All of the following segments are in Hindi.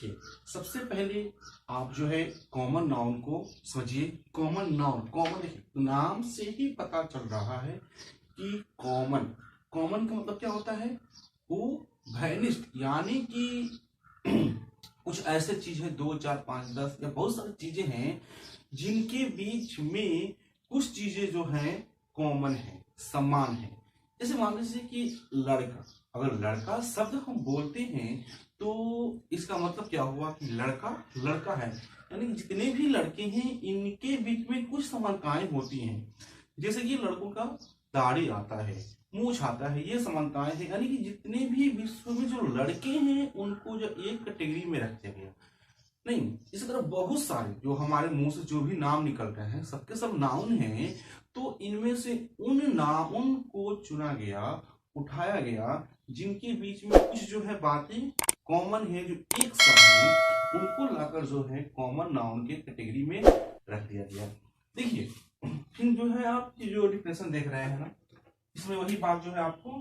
देखिए, सबसे पहले आप जो है कॉमन नाउन को समझिए। कॉमन नाउन, कॉमन देखिए नाम से ही पता चल रहा है कि कॉमन, कॉमन का मतलब क्या होता है, वो भैनिस्ट, यानी कि कुछ ऐसे चीज है, 2 4 5 10 या बहुत सारी चीजें हैं जिनके बीच में कुछ चीजें जो हैं कॉमन है, समान है। जैसे मान लीजिए कि लड़का, अगर लड़का शब्द हम बोलते हैं तो इसका मतलब क्या हुआ कि लड़का लड़का है, यानी कि जितने भी लड़के हैं इनके बीच में कुछ समानताएं होती हैं। जैसे कि लड़कों का दाढ़ी आता है, मूछ आता है, ये समानताएं हैं, यानी कि जितने भी विश्व में जो लड़के हैं उनको जो एक कैटेगरी में रखा गया। नहीं, इसी तरह बहुत सारे जो हमारे मुंह से जो भी नाम निकल रहे हैं सबके सब नाउन हैं। तो इनमें से उन नाउन को चुना गया, उठाया गया, जिनके बीच में कुछ जो है बातें कॉमन है, जो एक सा है, उनको लाकर जो है कॉमन नाउन के कैटेगरी में रख दिया गया। देखिए, फिर जो है आप जो डिफिनेशन देख रहे हैं ना, इसमें वही बात जो है आपको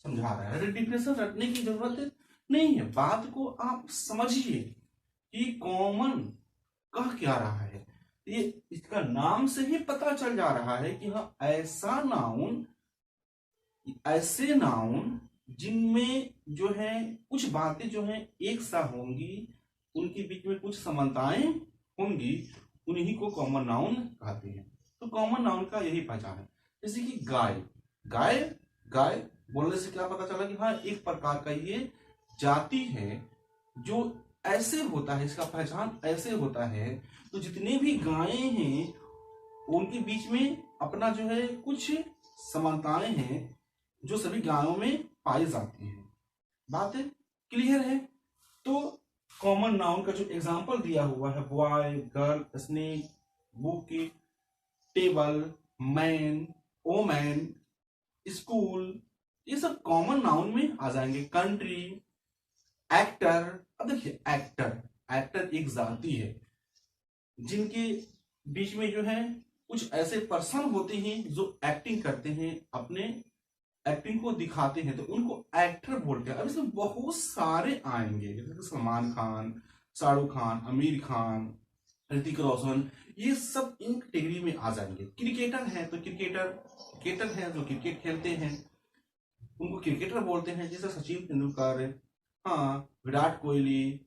समझा रहा है। डिफिनेशन रखने की जरूरत नहीं है, बात को आप समझिए कि कॉमन कह क्या रहा है। ये इसका नाम से ही पता चल जा रहा है कि हाँ ऐसा नाउन, ऐसे नाउन जिनमें जो है कुछ बातें जो है एक सा होंगी, उनके बीच में कुछ समानताएं होंगी, उन्हीं को कॉमन नाउन कहते हैं। तो कॉमन नाउन का यही पहचान है। जैसे कि गाय, गाय गाय बोलने से क्या पता चला कि हाँ एक प्रकार का ये जाति है जो ऐसे होता है, इसका पहचान ऐसे होता है। तो जितने भी गायें हैं उनके बीच में अपना जो है कुछ समानताएं हैं जो सभी गायों में पाई जाती है। बात है क्लियर है। तो कॉमन नाउन का जो एग्जांपल दिया हुआ है, boy, girl, snake, book, table, man, woman, school, ये सब कॉमन नाउन में आ जाएंगे। Country, actor. अब देखिए एक्टर, एक्टर एक जाति है जिनके बीच में जो है कुछ ऐसे पर्सन होते हैं जो एक्टिंग करते हैं, अपने एक्टिंग को दिखाते हैं, तो उनको एक्टर बोलते हैं। अब इसमें बहुत सारे आएंगे, जैसे सलमान खान, शाहरुख खान, आमिर खान, ऋतिक रोशन, ये सब इन कैटेगरी में आ जाएंगे। क्रिकेटर हैं तो क्रिकेटर हैं जो क्रिकेट खेलते हैं, उनको क्रिकेटर बोलते हैं। जैसे सचिन तेंदुलकर, हाँ विराट कोहली,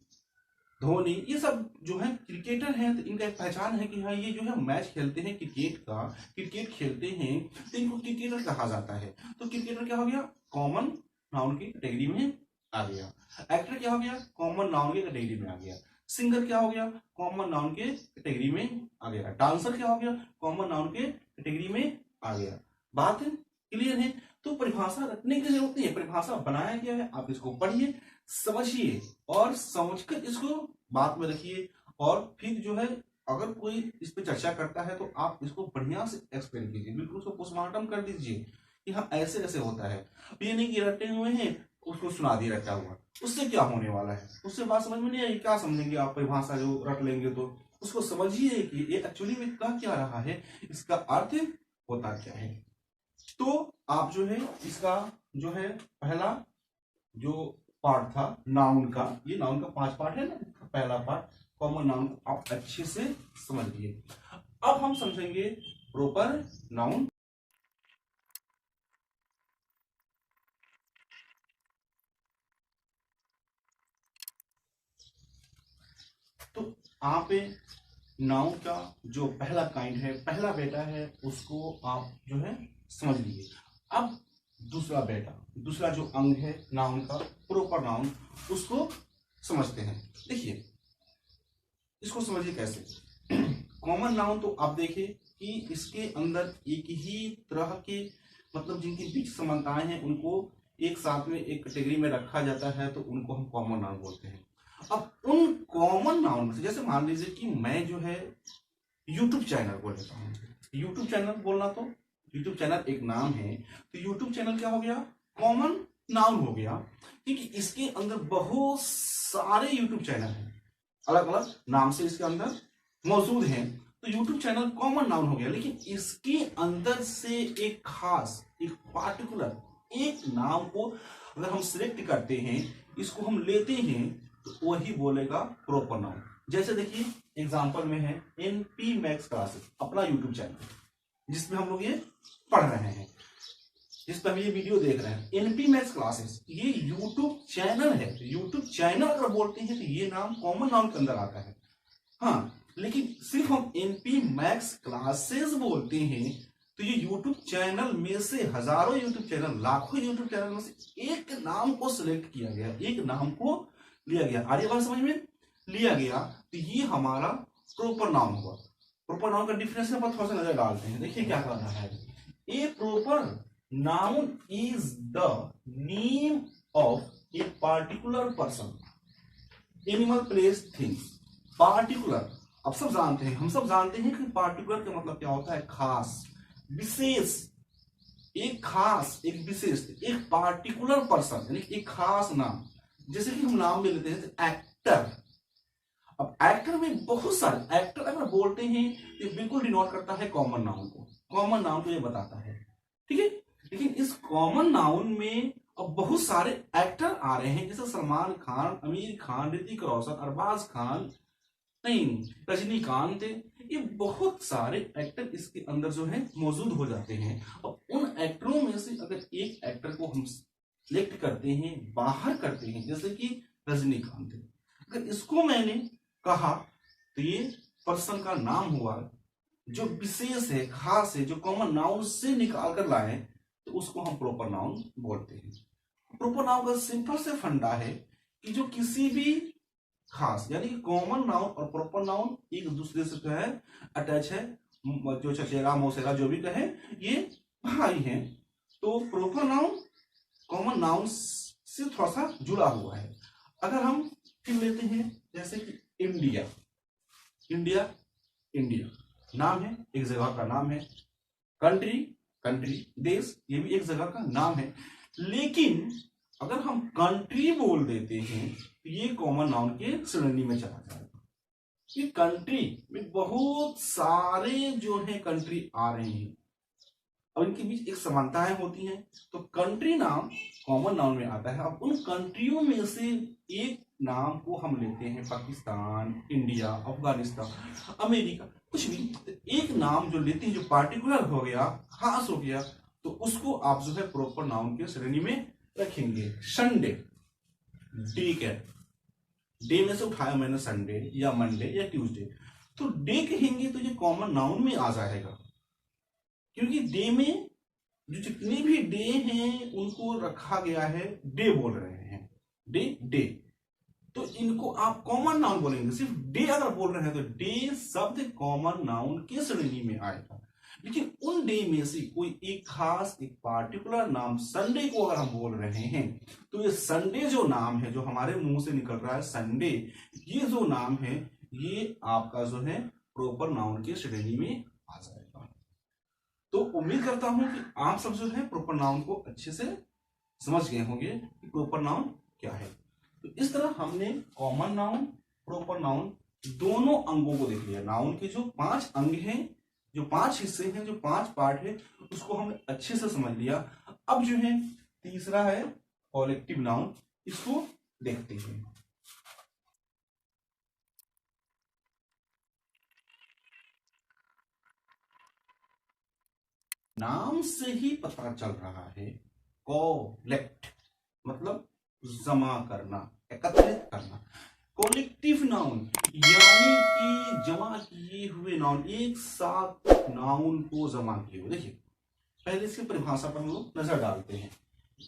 धोनी, ये सब जो है क्रिकेटर हैं। तो इनका एक पहचान है कि हाँ ये जो है मैच खेलते हैं क्रिकेट का, क्रिकेट खेलते हैं, तो इनको क्रिकेटर कहा जाता है। तो क्रिकेटर क्या हो गया, कॉमन नाउन की कैटेगरी में आ गया। एक्टर क्या हो गया, कॉमन नाउन की कैटेगरी में आ गया। सिंगर क्या हो गया, कॉमन नाउन के कैटेगरी में आ गया। डांसर क्या हो गया, कॉमन नाउन के कैटेगरी में आ गया। बात क्लियर है। तो परिभाषा रखने की जरूरत नहीं है, परिभाषा बनाया गया है, आप इसको पढ़िए, समझिए और समझकर इसको बात में रखिए। और फिर जो है अगर कोई इस पे चर्चा करता है तो आप इसको बढ़िया से एक्सप्लेन कीजिए, बिल्कुल उसको पोस्टमार्टम कर दीजिए कि हाँ ऐसे ऐसे होता है। ये नहीं कि रटे हुए हैं उसको सुना दिया रटा हुआ, उससे क्या होने वाला है, उससे बात समझ में नहीं आएगी। क्या समझेंगे आप, परिभाषा जो रट लेंगे तो उसको समझिए कि ये एक्चुअली में कह क्या रहा है, इसका अर्थ होता क्या है। तो आप जो है इसका जो है पहला जो पार्ट था नाउन का, ये नाउन का 5 पार्ट है ना, पहला पार्ट कॉमन नाउन को आप अच्छे से समझ लिए। अब हम समझेंगे प्रॉपर नाउन। तो आप नाउन का जो पहला काइंड है, पहला बेटा है, उसको आप जो है समझ लीजिए। अब दूसरा बेटा, दूसरा जो अंग है नाउन का, प्रॉपर नाउन, उसको समझते हैं। देखिए इसको समझिए कैसे। कॉमन नाउन तो आप देखिए कि इसके अंदर एक ही तरह के, मतलब जिनके बीच समानताएं हैं उनको एक साथ में एक कैटेगरी में रखा जाता है, तो उनको हम कॉमन नाउन बोलते हैं। अब उन कॉमन नाउन में से जैसे मान लीजिए कि मैं जो है यूट्यूब चैनल बोल लेता हूँ। यूट्यूब चैनल बोलना, तो यूट्यूब चैनल एक नाम है, तो यूट्यूब चैनल क्या हो गया, कॉमन नाउन हो गया, क्योंकि इसके अंदर बहुत सारे यूट्यूब चैनल हैं, अलग अलग नाम से इसके अंदर मौजूद हैं। तो यूट्यूब चैनल कॉमन नाउन हो गया, लेकिन इसके अंदर से एक खास, एक पार्टिकुलर एक नाम को अगर हम सिलेक्ट करते हैं, इसको हम लेते हैं, तो वही बोलेगा प्रॉपर नाउन। जैसे देखिए एग्जांपल में है एनपी मैक्स क्लासेस, अपना यूट्यूब चैनल जिसमें हम लोग ये पढ़ रहे हैं, जिस पर हम ये वीडियो देख रहे हैं, एनपी मैक्स क्लासेस, ये यूट्यूब चैनल है। यूट्यूब चैनल अगर बोलते हैं तो ये नाम कॉमन नाउन के अंदर आता है। हाँ, लेकिन सिर्फ हम एनपी मैक्स क्लासेस बोलते हैं तो ये यूट्यूब चैनल में से, हजारों यूट्यूब चैनल, लाखों यूट्यूब चैनल में से एक नाम को सिलेक्ट किया गया, एक नाम को लिया गया। आ रही बात समझ में? लिया गया तो ये हमारा प्रॉपर नाउन हुआ। प्रॉपर नाउन का डिफिनेशन पर थोड़ा सा नजर डालते हैं। देखिए क्या कर रहा है, a proper noun is the name of a particular person, animal, place, things. Particular, अब सब जानते हैं, हम सब जानते हैं कि पार्टिकुलर का मतलब क्या होता है, खास, विशेष, एक खास, एक विशेष, एक पार्टिकुलर पर्सन यानी एक खास नाम। जैसे कि हम नाम में लेते हैं एक्टर। अब एक्टर में बहुत सारे, एक्टर अगर बोलते हैं ये बिल्कुल डिनोट करता है कॉमन नाउन को, कॉमन नाउन को ये बताता है, ठीक है। लेकिन इस कॉमन नाउन में अब बहुत सारे एक्टर आ रहे हैं, जैसे सलमान खान, आमिर खान, ऋतिक रोशन, अरबाज खान, नहीं, रजनीकांत, ये बहुत सारे एक्टर इसके अंदर जो है मौजूद हो जाते हैं। अब उन एक्टरों में से अगर एक एक्टर को हम सिलेक्ट करते हैं, बाहर करते हैं, जैसे कि रजनीकांत, अगर इसको मैंने कहा तो ये पर्सन का नाम हुआ, जो विशेष है, खास है, जो कॉमन नाउन से निकाल कर लाए, तो उसको हम प्रॉपर नाउन बोलते हैं। प्रॉपर नाउन का सिंपल से फंडा है कि जो किसी भी खास, यानी कि कॉमन नाउन और प्रॉपर नाउन एक दूसरे से जो है अटैच है, जो चचेरा मौसेरा जो भी कहे, ये भाई हैं। तो प्रॉपर नाउन कॉमन नाउन से थोड़ा सा जुड़ा हुआ है। अगर हम फिर लेते हैं जैसे कि इंडिया, इंडिया, इंडिया नाम है, एक जगह का नाम है। कंट्री, कंट्री, देश, ये भी एक जगह का नाम है। लेकिन अगर हम कंट्री बोल देते हैं तो ये कॉमन नाउन के श्रेणी में चला जाएगा। ये कंट्री में बहुत सारे जो है कंट्री आ रहे हैं और इनके बीच एक समानताएं होती हैं, तो कंट्री नाम कॉमन नाउन में आता है। अब उन कंट्रियों में से एक नाम को हम लेते हैं, पाकिस्तान, इंडिया, अफगानिस्तान, अमेरिका, कुछ भी एक नाम जो लेते हैं, जो पार्टिकुलर हो गया, खास हो गया, तो उसको आप जो है प्रॉपर नाउन के श्रेणी में रखेंगे। संडे, ठीक है, डे में से उठाया मैंने संडे या मंडे या ट्यूसडे, तो डे कहेंगे तो ये कॉमन नाउन में आ जाएगा, क्योंकि डे में जो जितने भी डे हैं उनको रखा गया है, डे बोल रहे हैं, डे, डे, तो इनको आप कॉमन नाउन बोलेंगे। सिर्फ डे अगर बोल रहे हैं तो डे शब्द कॉमन नाउन के श्रेणी में आएगा। लेकिन उन डे में से कोई एक खास, एक पार्टिकुलर नाम, संडे को अगर हम बोल रहे हैं तो ये संडे जो नाम है, जो हमारे मुंह से निकल रहा है संडे, ये जो नाम है, ये आपका जो है प्रॉपर नाउन के श्रेणी में आ जाएगा। तो उम्मीद करता हूं कि आप सब जो है प्रॉपर नाउन को अच्छे से समझ गए होंगे कि प्रॉपर नाउन क्या है। तो इस तरह हमने कॉमन नाउन, प्रॉपर नाउन दोनों अंगों को देख लिया। नाउन के जो 5 अंग हैं, जो 5 हिस्से हैं, जो 5 पार्ट है, उसको हमने अच्छे से समझ लिया। अब जो है तीसरा है कॉलेक्टिव नाउन, इसको देखते हैं। नाम से ही पता चल रहा है, कॉलेक्ट मतलब जमा करना, एकत्रित करना। कॉलेक्टिव नाउन यानी कि जमा किए हुए नाउन, एक साथ नाउन को जमा किए हुए। देखिए पहले इसकी परिभाषा पर हम लोग नजर डालते हैं।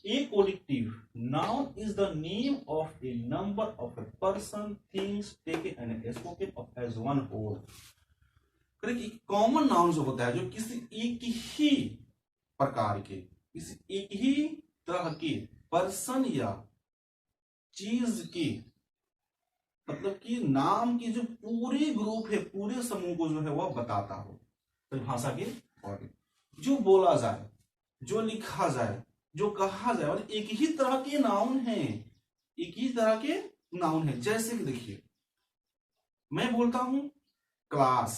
A collective noun is the name of a number of a person, things taken and spoken as one whole. Common noun जो होता है, जो किसी एक ही प्रकार के, किसी एक ही तरह के पर्सन या चीज के, मतलब कि नाम की जो पूरे ग्रुप है, पूरे समूह को जो है वह बताता हो। परिभाषा के अकॉर्डिंग जो बोला जाए, जो लिखा जाए, जो कहा जाए, और एक ही तरह के नाउन है, एक ही तरह के नाउन है। जैसे कि देखिए मैं बोलता हूं क्लास,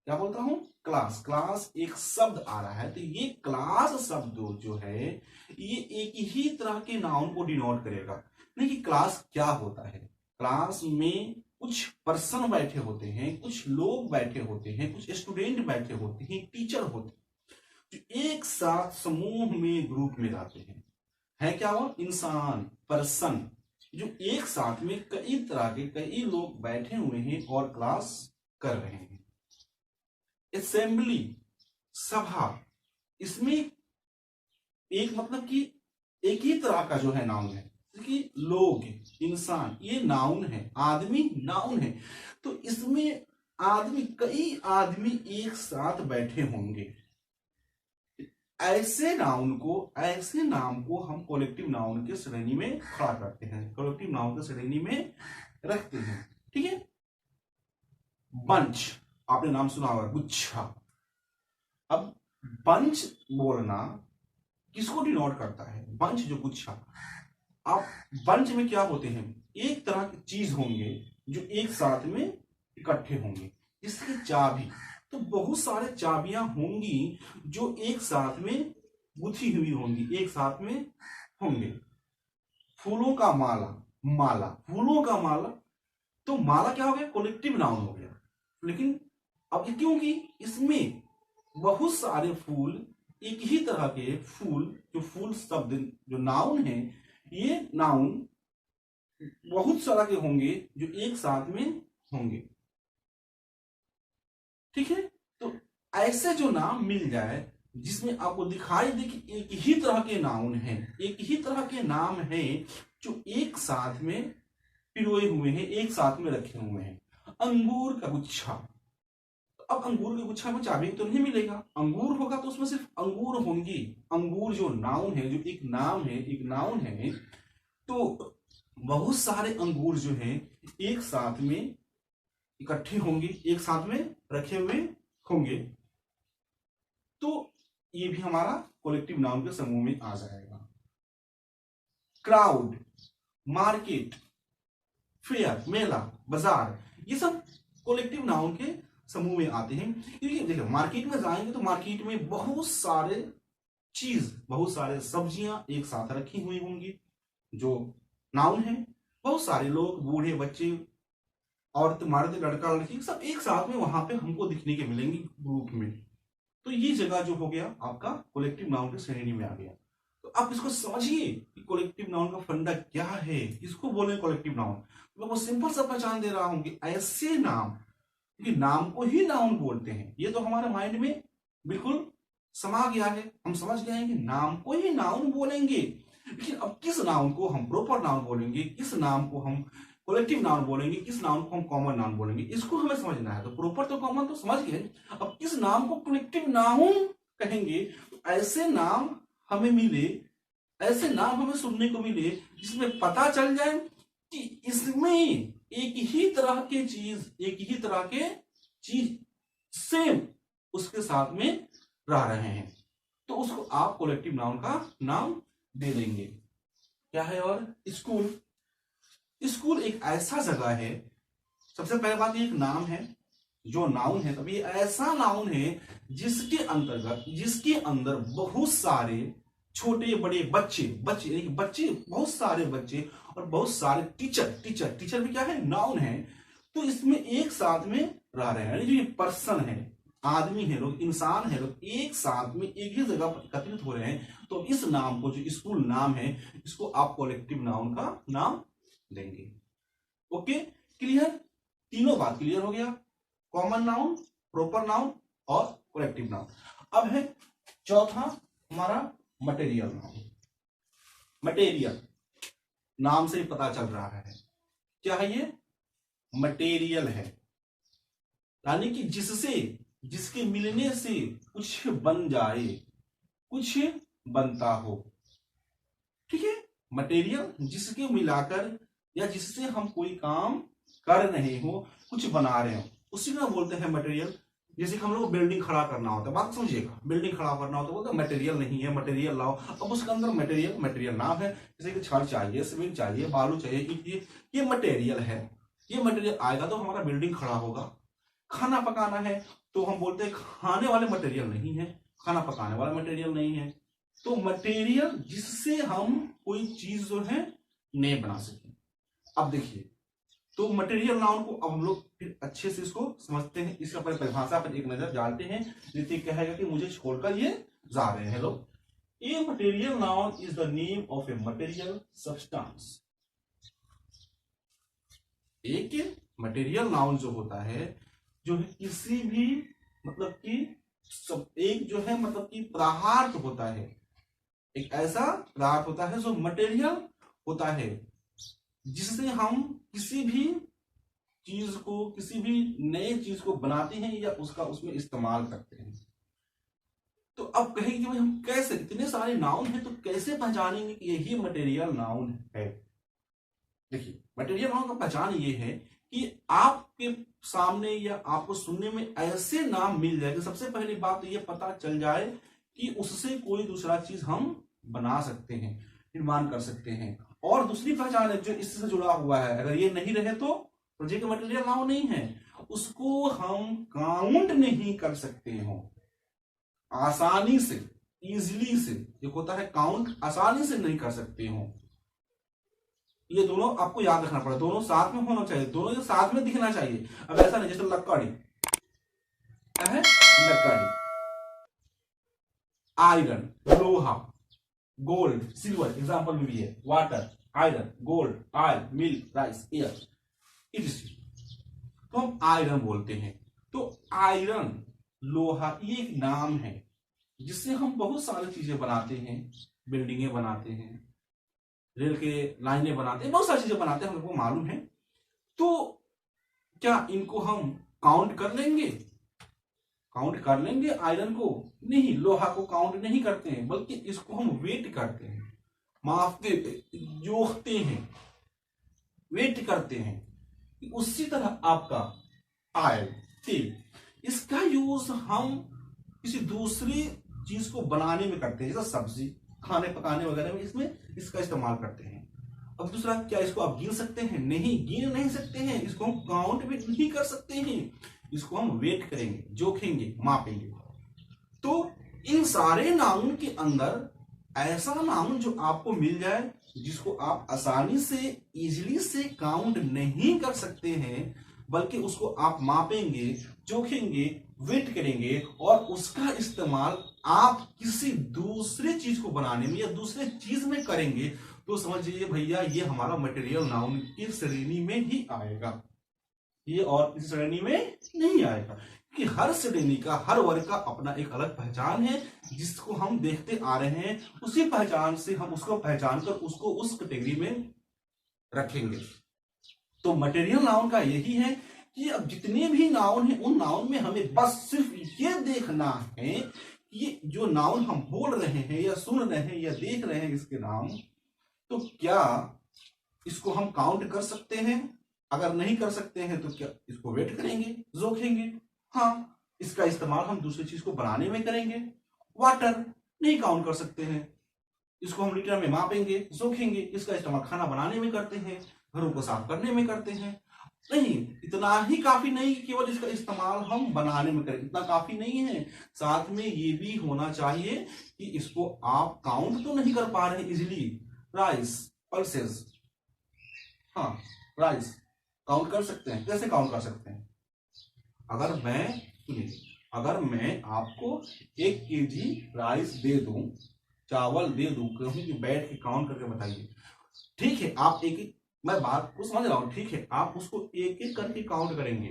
क्या बोल रहा हूं, क्लास। क्लास एक शब्द आ रहा है, तो ये क्लास शब्द जो है ये एक ही तरह के नाउन को डिनोट करेगा। नहीं कि क्लास क्या होता है, क्लास में कुछ पर्सन बैठे होते हैं, कुछ लोग बैठे होते हैं, कुछ स्टूडेंट बैठे होते हैं, टीचर होते हैं, जो एक साथ समूह में ग्रुप में रहते हैं। है क्या वो इंसान, पर्सन, जो एक साथ में कई तरह के कई लोग बैठे हुए हैं और क्लास कर रहे हैं। असेंबली, सभा, इसमें एक मतलब कि एक ही तरह का जो है नाउन है कि लोग, इंसान, ये नाउन है, आदमी नाउन है। तो इसमें आदमी, कई आदमी एक साथ बैठे होंगे, ऐसे नाउन को, ऐसे नाम को हम कलेक्टिव नाउन के श्रेणी में खड़ा करते हैं, कलेक्टिव नाउन के श्रेणी में रखते हैं। ठीक है। बंच, आपने नाम सुना होगा, गुच्छा। अब बंच बोलना किसको डिनोट करता है, बंच जो गुच्छा। अब बंच में क्या होते हैं, एक तरह की चीज होंगे जो एक साथ में इकट्ठे होंगे, इसकी चाबी, तो बहुत सारे चाबियां होंगी जो एक साथ में गुथी हुई होंगी, एक साथ में होंगे। फूलों का माला, माला, फूलों का माला, तो माला क्या हो गया, कलेक्टिव नाउन हो गया। लेकिन अब ये क्योंकि इसमें बहुत सारे फूल, एक ही तरह के फूल, जो फूल शब्द जो नाउन है, ये नाउन बहुत सारा के होंगे जो एक साथ में होंगे। ठीक है। तो ऐसे जो नाम मिल जाए जिसमें आपको दिखाई दे कि एक ही तरह के नाउन है, एक ही तरह के नाम है जो एक साथ में पिरोए हुए हैं, एक साथ में रखे हुए हैं। अंगूर का गुच्छा, अब अंगूर के गुच्छा में चाबी तो नहीं मिलेगा, अंगूर होगा तो उसमें सिर्फ अंगूर होंगी। अंगूर जो नाउन है, जो एक नाम है, एक नाउन है, तो बहुत सारे अंगूर जो हैं एक साथ में इकट्ठे होंगे, एक साथ में रखे हुए होंगे, तो ये भी हमारा कलेक्टिव नाउन के समूह में आ जाएगा। क्राउड, मार्केट, फेयर, मेला, बाजार, ये सब कलेक्टिव नाउन के समूह में आते हैं। क्योंकि देखिए मार्केट में जाएंगे तो मार्केट में बहुत सारे चीज, बहुत सारे सब्जियां एक साथ रखी हुई होंगी जो नाउन है। बहुत सारे लोग, बूढ़े, बच्चे, औरत, मर्द, लड़का, लड़की, सब एक साथ में वहां पे हमको दिखने के मिलेंगे ग्रुप में। तो ये जगह जो हो गया आपका कलेक्टिव नाउन की श्रेणी में आ गया। तो आप इसको समझिए कि कलेक्टिव नाउन का फंडा क्या है, किसको बोले कलेक्टिव नाउन। तो मैं वो सिंपल सा पहचान दे रहा हूं कि ऐसे नाम, क्योंकि नाम को ही नाउन बोलते हैं, ये तो हमारे माइंड में बिल्कुल समा गया है, हम समझ गए हैं कि नाम को ही नाउन बोलेंगे। लेकिन अब किस नाउन को हम प्रॉपर नाउन बोलेंगे, किस नाम को हम कलेक्टिव नाउन बोलेंगे, किस नाउन को हम कॉमन नाउन बोलेंगे, इसको हमें समझना है। तो प्रॉपर तो कॉमन तो समझ गए, अब किस नाम को कलेक्टिव नाउन कहेंगे। तो ऐसे नाम हमें मिले, ऐसे नाम हमें सुनने को मिले जिसमें पता चल जाए कि इसमें एक ही तरह के चीज, एक ही तरह के चीज सेम उसके साथ में रह रहे हैं, तो उसको आप कलेक्टिव नाउन का नाम दे देंगे। क्या है और स्कूल, स्कूल एक ऐसा जगह है, सबसे पहले बात ये एक नाम है, जो नाउन है, तभी ऐसा नाउन है जिसके अंतर्गत, जिसके अंदर बहुत सारे छोटे बड़े बच्चे, बच्चे बहुत सारे बच्चे और बहुत सारे टीचर, टीचर भी क्या है, नाउन है। तो इसमें एक साथ में रह रहे हैं, जो ये पर्सन है, आदमी है लोग, इंसान है लोग, एक साथ में एक ही जगह पर एकत्रित हो रहे हैं। तो इस नाम को, जो स्कूल नाम है, इसको आप कलेक्टिव नाउन का नाम देंगे। ओके, क्लियर, तीनों बात क्लियर हो गया, कॉमन नाउन, प्रॉपर नाउन और कलेक्टिव नाउन। अब है चौथा हमारा मटेरियल नाउन। मटेरियल नाम से ही पता चल रहा है क्या है, ये मटेरियल है, यानी कि जिससे, जिसके मिलने से कुछ बन जाए, कुछ बनता हो। ठीक है, मटेरियल जिसके मिलाकर या जिससे हम कोई काम कर रहे हो, कुछ बना रहे हो, उसी को बोलते हैं मटेरियल। जैसे कि हम लोग बिल्डिंग खड़ा करना होता है, बात समझिएगा, बिल्डिंग खड़ा करना होता है, बोलते मटेरियल नहीं है, मटेरियल लाओ। अब उसके अंदर मटेरियल नाम है, जैसे कि छड़ चाहिए, सीमेंट चाहिए, बालू चाहिए, ईंट, ये मटेरियल है। ये मटेरियल आएगा तो हमारा बिल्डिंग खड़ा होगा। खाना पकाना है तो हम बोलते हैं खाने वाले मटेरियल नहीं है, खाना पकाने वाला मटेरियल नहीं है। तो मटेरियल जिससे हम कोई चीज जो है नहीं बना सके। अब देखिए, तो मटेरियल नाउन को अब हम लोग फिर अच्छे से इसको समझते हैं, इसका परिभाषा पर एक नजर डालते हैं। ऋतिक कहेगा कि मुझे छोड़कर ये जा रहे हैं लोग। A material noun is the name of a material substance. एक मटेरियल नाउन जो होता है, जो है किसी भी मतलब कि सब एक जो है मतलब कि पदार्थ होता है, एक ऐसा पदार्थ होता है जो मटेरियल होता है, जिससे हम किसी भी चीज को, किसी भी नए चीज को बनाते हैं या उसका उसमें इस्तेमाल करते हैं। तो अब कहेंगे कि भाई हम कैसे, इतने सारे नाउन हैं तो कैसे पहचानेंगे कि यही मटेरियल नाउन है। देखिए, मटेरियल नाउन का पहचान ये है कि आपके सामने या आपको सुनने में ऐसे नाम मिल जाए कि सबसे पहली बात तो ये पता चल जाए कि उससे कोई दूसरा चीज हम बना सकते हैं, निर्माण कर सकते हैं। और दूसरी पहचान है जो इससे जुड़ा हुआ है, अगर ये नहीं रहे तो ये मटेरियल नाउन नहीं है, उसको हम काउंट नहीं कर सकते हो आसानी से, इजिली से। एक होता है काउंट, आसानी से नहीं कर सकते हो। ये दोनों आपको याद रखना पड़ेगा, दोनों साथ में होना चाहिए, दोनों साथ में दिखना चाहिए। अब ऐसा नहीं जैसे लकड़ी है, लकड़ी, आयरन, लोहा, गोल्ड, सिल्वर, एग्जांपल में भी है, water, iron, gold, oil, milk, rice, air, it. तो हम आयरन बोलते हैं। तो आयरन, लोहा, ये एक नाम है जिससे हम बहुत सारी चीजें बनाते हैं, बिल्डिंगें बनाते हैं, रेल के लाइनें बनाते हैं, बहुत सारी चीजें बनाते हैं, हमको मालूम है। तो क्या इनको हम काउंट कर लेंगे? काउंट कर लेंगे आयरन को? नहीं, लोहा को काउंट नहीं करते हैं, बल्कि इसको हम वेट करते हैं, मापते, जोखते हैं, वेट करते हैं। उसी तरह आपका ऑयल, तेल, इसका यूज हम किसी दूसरी चीज को बनाने में करते हैं, जैसे सब्जी, खाने पकाने वगैरह में इसमें इसका इस्तेमाल करते हैं। अब दूसरा, क्या इसको आप गिन सकते हैं? नहीं, गिन नहीं सकते हैं, इसको हम काउंट भी नहीं कर सकते हैं, इसको हम वेट करेंगे, जोखेंगे, मापेंगे। तो इन सारे नाउन के अंदर ऐसा नाउन जो आपको मिल जाए जिसको आप आसानी से, इजीली से काउंट नहीं कर सकते हैं, बल्कि उसको आप मापेंगे, जोखेंगे, वेट करेंगे और उसका इस्तेमाल आप किसी दूसरे चीज को बनाने में या दूसरे चीज में करेंगे, तो समझिए भैया ये हमारा मटेरियल नाउन की श्रेणी में ही आएगा, ये और किसी श्रेणी में नहीं आएगा। कि हर श्रेणी का, हर वर्ग का अपना एक अलग पहचान है, जिसको हम देखते आ रहे हैं, उसी पहचान से हम उसको पहचान कर उसको उस कैटेगरी में रखेंगे। तो मटेरियल नाउन का यही है कि अब जितने भी नाउन हैं, उन नाउन में हमें बस सिर्फ ये देखना है कि जो नाउन हम बोल रहे हैं या सुन रहे हैं या देख रहे हैं इसके नाम, तो क्या इसको हम काउंट कर सकते हैं? अगर नहीं कर सकते हैं तो क्या इसको वेट करेंगे, जोखेंगे? हाँ, इसका इस्तेमाल हम दूसरी चीज को बनाने में करेंगे। वाटर नहीं काउंट कर सकते हैं, इसको हम लीटर में मापेंगे, जोखेंगे। इसका इस्तेमाल खाना बनाने में करते हैं, घरों को साफ करने में करते हैं। नहीं, इतना ही काफी नहीं केवल इसका इस्तेमाल हम बनाने में करें, इतना काफी नहीं है, साथ में ये भी होना चाहिए कि इसको आप काउंट तो नहीं कर पा रहे इजिली। राइस, पल्सेस, हाँ, राइस काउंट कर सकते हैं। कैसे काउंट कर सकते हैं? अगर मैं, सुनिए, अगर मैं आपको 1 केजी राइस दे दूं, चावल दे दूं, कहूं कि बैठ के काउंट करके बताइए, ठीक है, आप एक एक, मैं बात को समझ रहा हूं, ठीक है, आप उसको एक एक करके काउंट करेंगे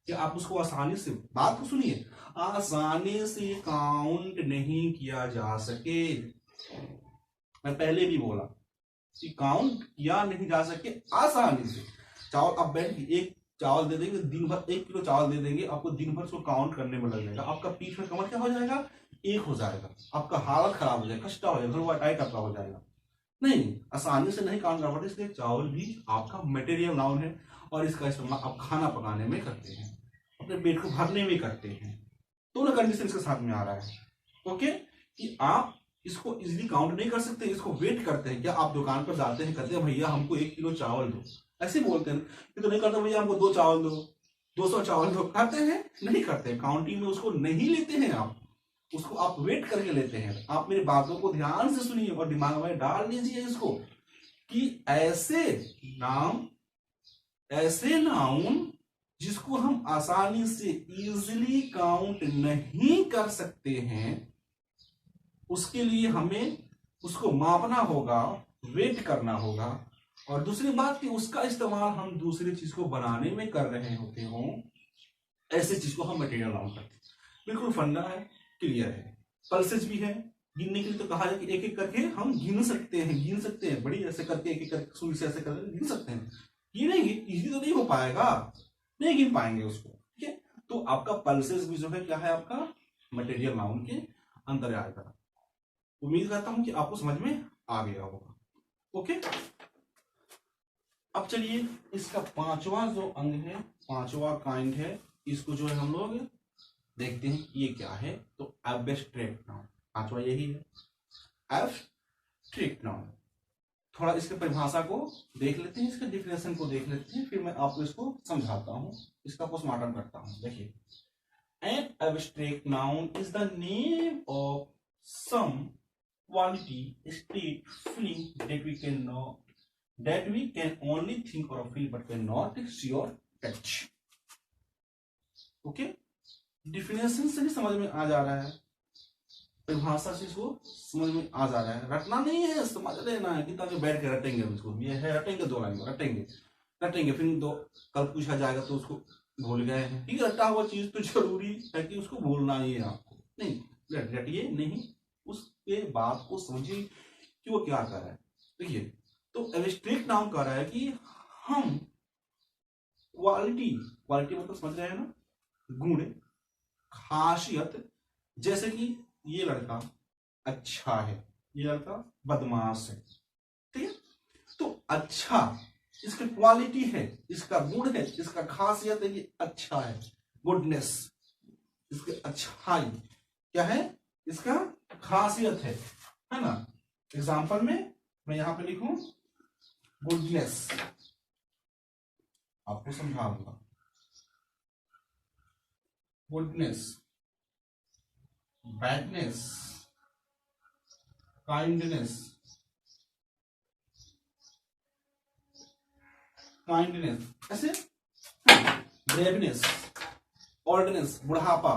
कि आप उसको आसानी से, बात को सुनिए, आसानी से काउंट नहीं किया जा सके। मैं पहले भी बोला कि काउंट किया नहीं जा सके आसानी से। चावल आप बैठ के एक चावल दे देंगे, दिन भर 1 किलो चावल दे देंगे, आपको दिन भर उसको काउंट करने में लग जाएगा, आपका पीठ में कमर क्या हो जाएगा, एक हो जाएगा, आपका हालत खराब हो जाएगा, कष्टा हो जाएगा, टाइट आपका हो जाएगा। नहीं, आसानी से नहीं काउंट कर पाते, इसलिए चावल भी आपका मटेरियल नाउन है और इसका इस्तेमाल आप खाना पकाने में करते हैं, अपने पेट को भरने में करते हैं। दोनों कंडीशन इसके साथ में आ रहा है। ओके, कि आप इसको इजीली काउंट नहीं कर सकते, इसको वेट करते हैं। क्या आप दुकान पर जाते हैं, कहते हैं भैया हमको 1 किलो चावल दो, ऐसे बोलते हैं कि तो नहीं करते भैया हमको 2 चावल दो, 254 तो करते हैं, नहीं करते, काउंटिंग में उसको नहीं लेते हैं आप, उसको आप वेट करके लेते हैं। आप मेरी बातों को ध्यान से सुनिए और दिमाग में डाल लीजिए इसको कि ऐसे नाउन जिसको हम आसानी से इजीली काउंट नहीं कर सकते हैं, उसके लिए हमें उसको मापना होगा, वेट करना होगा। और दूसरी बात कि उसका इस्तेमाल हम दूसरी चीज को बनाने में कर रहे होते हो, ऐसे चीज को हम मटेरियल नाउन करते हैं। बिल्कुल फंडा है, क्लियर है। पल्सेज भी है, गिनने के लिए तो कहा जाए कि एक एक करके हम गिन सकते हैं, बड़ी ऐसे करके एक एक करके सुई से ऐसे करके गिन सकते हैं। गिनेंगे, इजी तो नहीं हो पाएगा, नहीं गिन पाएंगे उसको, ठीक है। तो आपका पल्सेस भी जो है क्या है, आपका मटेरियल नाउन के अंदर आएगा। उम्मीद करता हूं कि आपको समझ में आ गया होगा। ओके, अब चलिए इसका पांचवा जो अंग है, पांचवा काइंड है, इसको जो है हम लोग देखते हैं ये क्या है। तो एब्स्ट्रैक्ट नाउन, पांचवा यही है, एब्स्ट्रैक्ट नाउन। थोड़ा इसके परिभाषा को देख लेते हैं, इसके डिफिनेशन को देख लेते हैं, फिर मैं आपको इसको समझाता हूं, इसका पोस्टमार्टम करता हूं। देखिए, an abstract noun is the name of some quality, state, feeling that we can only think or feel but cannot see or touch. Okay, definition से भी समझ में आ जा रहा है, परिभाषा से इसको समझ में आ जा रहा है। रटना नहीं है, समझ लेना है कि ताकि बैठ के रटेंगे हम इसको। ये है रटेंगे, दो लाइन में रटेंगे, फिर दो कल पूछा जाएगा तो उसको भूल गए हैं, ठीक है। रटा हुआ चीज तो जरूरी है कि उसको भूलना ही है आपको, नहीं रटिए नहीं, उसके बात को समझिए कि वो क्या कर रहा है। देखिए, तो एब्स्ट्रैक्ट नाउन कह रहा है कि हम क्वालिटी मतलब समझ रहे हैं ना, गुण, खासियत, जैसे कि ये लड़का अच्छा है, ये लड़का बदमाश है, ठीक है। तो अच्छा इसका क्वालिटी है, इसका गुण है, इसका खासियत है, ये अच्छा है, गुडनेस, इसके अच्छाई क्या है, इसका खासियत है ना। एग्जाम्पल में मैं यहां पे लिखूं गुडनेस, आपको समझा दूंगा। गुडनेस, बैडनेस, काइंडनेस, ऐसे ब्रेवनेस, ऑर्डनेस, बुढ़ापा,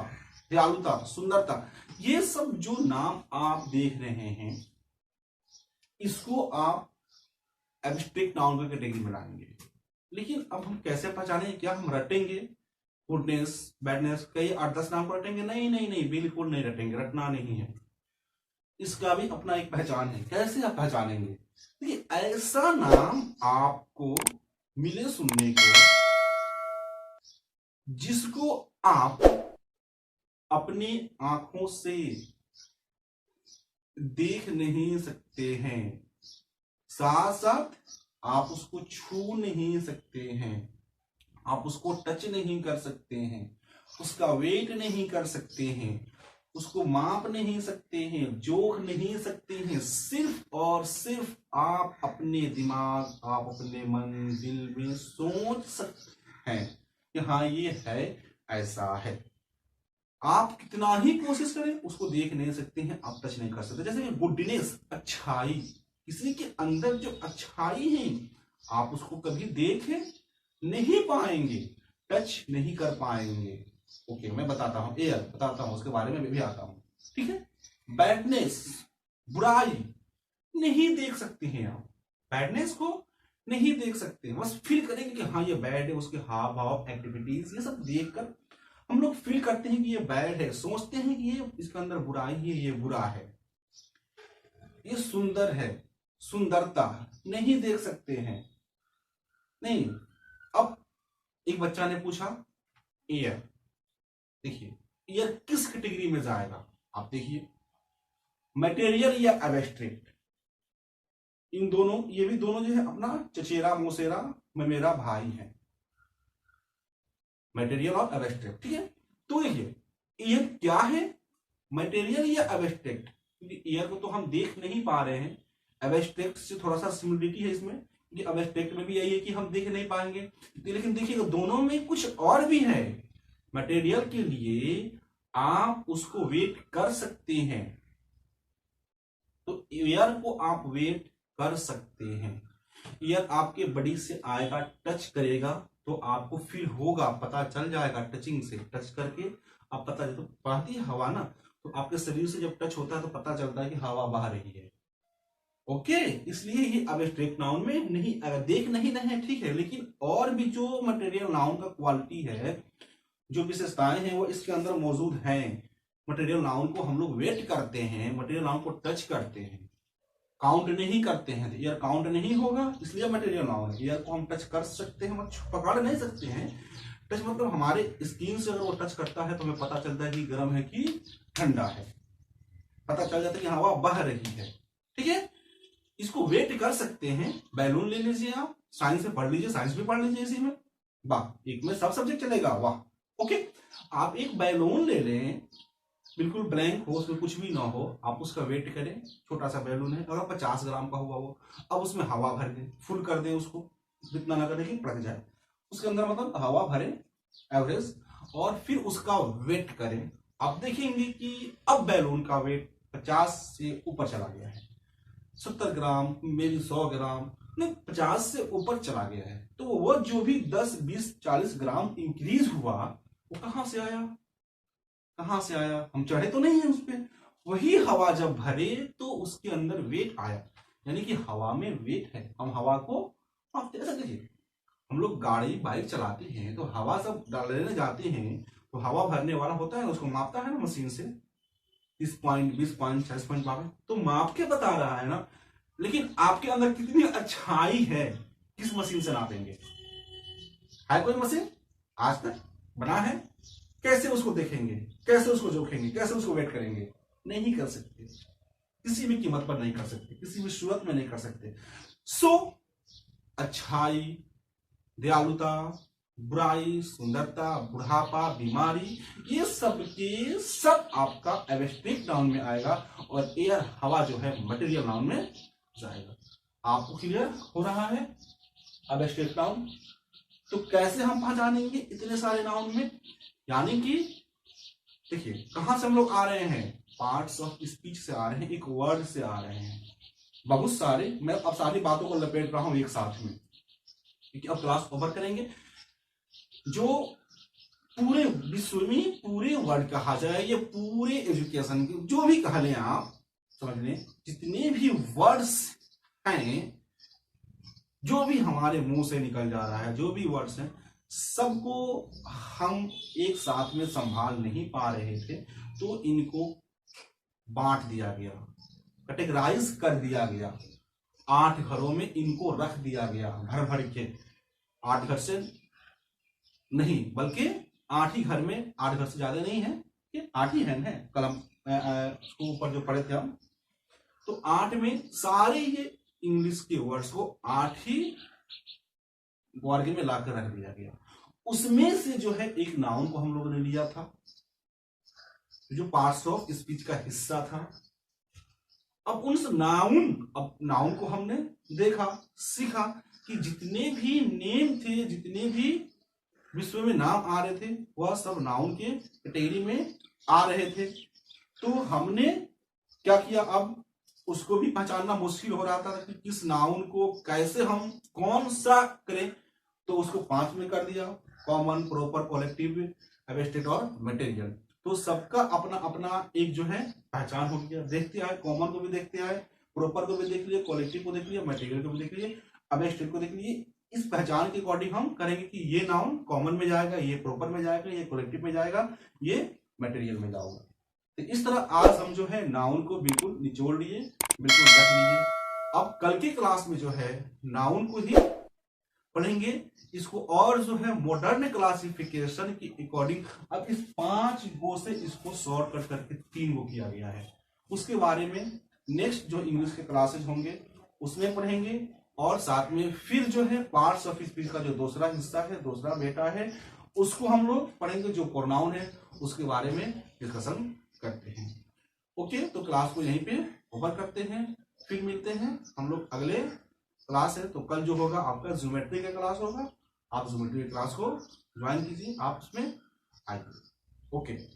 दयालुता, सुंदरता, ये सब जो नाम आप देख रहे हैं, इसको आप एब्स्ट्रैक्ट नाउन की कैटेगरी में लाएंगे। लेकिन अब हम कैसे पहचानें, क्या हम रटेंगे गुडनेस, बैडनेस, कई 8-10 नाम को रटेंगे? नहीं, बिल्कुल नहीं रटेंगे, रटना नहीं है। इसका भी अपना एक पहचान है। कैसे आप पहचानेंगे? देखिए, ऐसा नाम आपको मिले सुनने को जिसको आप अपनी आंखों से देख नहीं सकते हैं, साथ साथ आप उसको छू नहीं सकते हैं, आप उसको टच नहीं कर सकते हैं, उसका वेट नहीं कर सकते हैं, उसको माप नहीं सकते हैं, जोख नहीं सकते हैं। सिर्फ और सिर्फ आप अपने दिमाग, आप अपने मन दिल में सोच सकते हैं कि हाँ ये है, ऐसा है। आप कितना ही कोशिश करें उसको देख नहीं सकते हैं, आप टच नहीं कर सकते। जैसे गुडनेस, अच्छाई, किसी के अंदर जो अच्छाई है आप उसको कभी देख नहीं पाएंगे, टच नहीं कर पाएंगे। ओके, मैं बताता हूं, एयर बताता हूं, उसके बारे में भी आता हूं, ठीक है। बैडनेस, बुराई, नहीं देख सकते हैं आप, बैडनेस को नहीं देख सकते, बस फील करेंगे कि हाँ ये बैड है। उसके हाव भाव, एक्टिविटीज, ये सब देखकर हम लोग फील करते हैं कि ये बैड है, सोचते हैं कि ये इसके अंदर बुराई है, ये बुरा है। ये सुंदर है, सुंदरता नहीं देख सकते हैं, नहीं। अब एक बच्चा ने पूछा एयर, देखिए एयर किस कैटेगरी में जाएगा? आप देखिए, मटेरियल या एब्स्ट्रैक्ट, इन दोनों, ये भी दोनों जो है अपना चचेरा मोसेरा में मेरा भाई है, मटेरियल और एब्स्ट्रैक्ट, ठीक है। तो देखिए एयर क्या है, मटेरियल या एब्स्ट्रैक्ट? क्योंकि एयर को तो हम देख नहीं पा रहे हैं, एब्स्ट्रैक्ट से थोड़ा सा सिमिलरिटी है इसमें कि अब एब्स्ट्रैक्ट में भी यही है कि हम देख नहीं पाएंगे, लेकिन देखिएगा दोनों में कुछ और भी है। मटेरियल के लिए आप उसको वेट कर सकते हैं, तो एयर को आप वेट कर सकते हैं। एयर आपके बॉडी से आएगा, टच करेगा, तो आपको फील होगा, पता चल जाएगा, टचिंग से टच करके आप पता तो बहती है हवा ना, तो आपके शरीर से जब टच होता है तो पता चलता है कि हवा बह रही है। ओके, इसलिए ये अब एब्स्ट्रैक्ट नाउन में नहीं, अगर देख नहीं रहे हैं ठीक है, लेकिन और भी जो मटेरियल नाउन का क्वालिटी है, जो विशेषताएं हैं वो इसके अंदर मौजूद हैं। मटेरियल नाउन को हम लोग वेट करते हैं, मटेरियल नाउन को टच करते हैं, काउंट नहीं करते हैं, एयर काउंट नहीं होगा, इसलिए मटेरियल नाउन है। एयर को हम टच कर सकते हैं, पकड़ नहीं सकते हैं। टच मतलब हमारे स्किन से अगर वो टच करता है तो हमें पता चलता है कि गर्म है कि ठंडा है, पता चल जाता है कि हवा बह रही है। ठीक है, इसको वेट कर सकते हैं। बैलून ले लीजिए, आप साइंस में पढ़ लीजिए, साइंस भी पढ़ लीजिए इसी में, वाह, एक में सब सब्जेक्ट चलेगा, वाह। ओके, आप एक बैलून ले लें, बिल्कुल ब्लैंक हो, उसमें कुछ भी ना हो, आप उसका वेट करें। छोटा सा बैलून है, अगर 50 ग्राम का हुआ वो, अब उसमें हवा भर दें, फुल कर दें उसको, जितना ना करें कि पड़ जाए, उसके अंदर मतलब हवा भरें एवरेज, और फिर उसका वेट करें। आप देखेंगे कि अब बैलून का वेट 50 से ऊपर चला गया है, 70 ग्राम, मेरी 100 ग्राम, नहीं 50 से ऊपर चला गया है। तो वो जो भी 10, 20, 40 ग्राम इंक्रीज हुआ, वो कहां से आया, कहां से आया, हम चढ़े तो नहीं है उस पर। वही हवा जब भरे तो उसके अंदर वेट आया, यानी कि हवा में वेट है। हम हवा को मापते, ऐसा देखिए, हम लोग गाड़ी बाइक चलाते हैं तो हवा सब डालने जाते हैं, तो हवा भरने वाला होता है, उसको मापता है ना मशीन से, 30 पॉइंट, 20 पॉइंट, 40 पॉइंट मापे, तो माप के बता रहा है ना। लेकिन आपके अंदर कितनी अच्छाई है, किस मशीन से नापेंगे? है कोई मशीन आज तक बना है? कैसे उसको देखेंगे, कैसे उसको जोखेंगे, कैसे उसको वेट करेंगे? नहीं कर सकते, किसी भी कीमत पर नहीं कर सकते, किसी भी सूरत में नहीं कर सकते। सो अच्छाई, दयालुता, बुराई, सुंदरता, बुढ़ापा, बीमारी, ये सब के सब आपका एब्स्ट्रैक्ट नाउन में आएगा, और एयर हवा जो है मटेरियल नाउन में जाएगा। आपको क्लियर हो रहा है एब्स्ट्रैक्ट नाउन? तो कैसे हम पहचानेंगे इतने सारे नाउन में? यानी कि देखिए, कहां से हम लोग आ रहे हैं, पार्ट्स ऑफ स्पीच से आ रहे हैं, एक वर्ड से आ रहे हैं, बहुत सारे। मैं अब सारी बातों को लपेट रहा हूं एक साथ में, क्योंकि अब क्लास ओवर करेंगे। जो पूरे विश्व में पूरे वर्ड कहा जाए, ये पूरे एजुकेशन के जो भी कह लें आप, समझ लें, जितने भी वर्ड्स हैं, जो भी हमारे मुंह से निकल जा रहा है, जो भी वर्ड्स हैं, सबको हम एक साथ में संभाल नहीं पा रहे थे, तो इनको बांट दिया गया, कैटेगराइज कर दिया गया, 8 घरों में इनको रख दिया गया, घर भर के। 8 घर से नहीं, बल्कि 8 ही घर में, 8 घर से ज्यादा नहीं है, कि 8 ही है कलम उसको ऊपर जो पढ़े थे हम, तो 8 में सारे ये इंग्लिश के वर्ड्स को 8 ही वर्ग में लाकर रख दिया गया। उसमें से जो है एक नाउन को हम लोगों ने लिया था, जो पार्ट्स ऑफ स्पीच का हिस्सा था। अब उस नाउन को हमने देखा, सीखा कि जितने भी नेम थे, जितने भी विश्व में नाम आ रहे थे, वह सब नाउन के कैटेगरी में आ रहे थे। तो हमने क्या किया, अब उसको भी पहचानना मुश्किल हो रहा था कि किस नाउन को कैसे हम कौन सा करें, तो उसको 5 में कर दिया, कॉमन, प्रॉपर, कलेक्टिव, एब्स्ट्रैक्ट और मटेरियल। तो सबका अपना अपना एक जो है पहचान हो गया। देखते आए, कॉमन को भी देखते आए, प्रॉपर को भी देख लिए, कलेक्टिव को देख लिया, मटेरियल को भी देख लिए, एब्स्ट्रैक्ट को देख लिए। इस पहचान के अकॉर्डिंग हम करेंगे कि ये नाउन कॉमन में जाएगा, ये प्रॉपर में जाएगा, ये कलेक्टिव में जाएगा, ये मटेरियल में जाएगा। तो इस तरह आज हम जो है नाउन को बिल्कुल निचोड़ लिए, बिल्कुल रख लिए। अब कल की क्लास में जो है नाउन को ही पढ़ेंगे, इसको और जो है मॉडर्न क्लासिफिकेशन के अकॉर्डिंग अब इस 5 गो से इसको शॉर्ट कट करके 3 गो किया गया है। उसके बारे में नेक्स्ट जो इंग्लिश के क्लासेज होंगे उसमें पढ़ेंगे, और साथ में फिर जो है पार्ट्स ऑफ स्पीच का जो दूसरा हिस्सा है, दूसरा बेटा है, उसको हम लोग पढ़ेंगे, जो प्रोनाउन है उसके बारे में डिस्कशन करते हैं। ओके, तो क्लास को यहीं पे ओवर करते हैं, फिर मिलते हैं हम लोग अगले क्लास है, तो कल जो होगा आपका ज्योमेट्री का क्लास होगा, आप ज्योमेट्री क्लास को ज्वाइन कीजिए, आप उसमें आइए। ओके।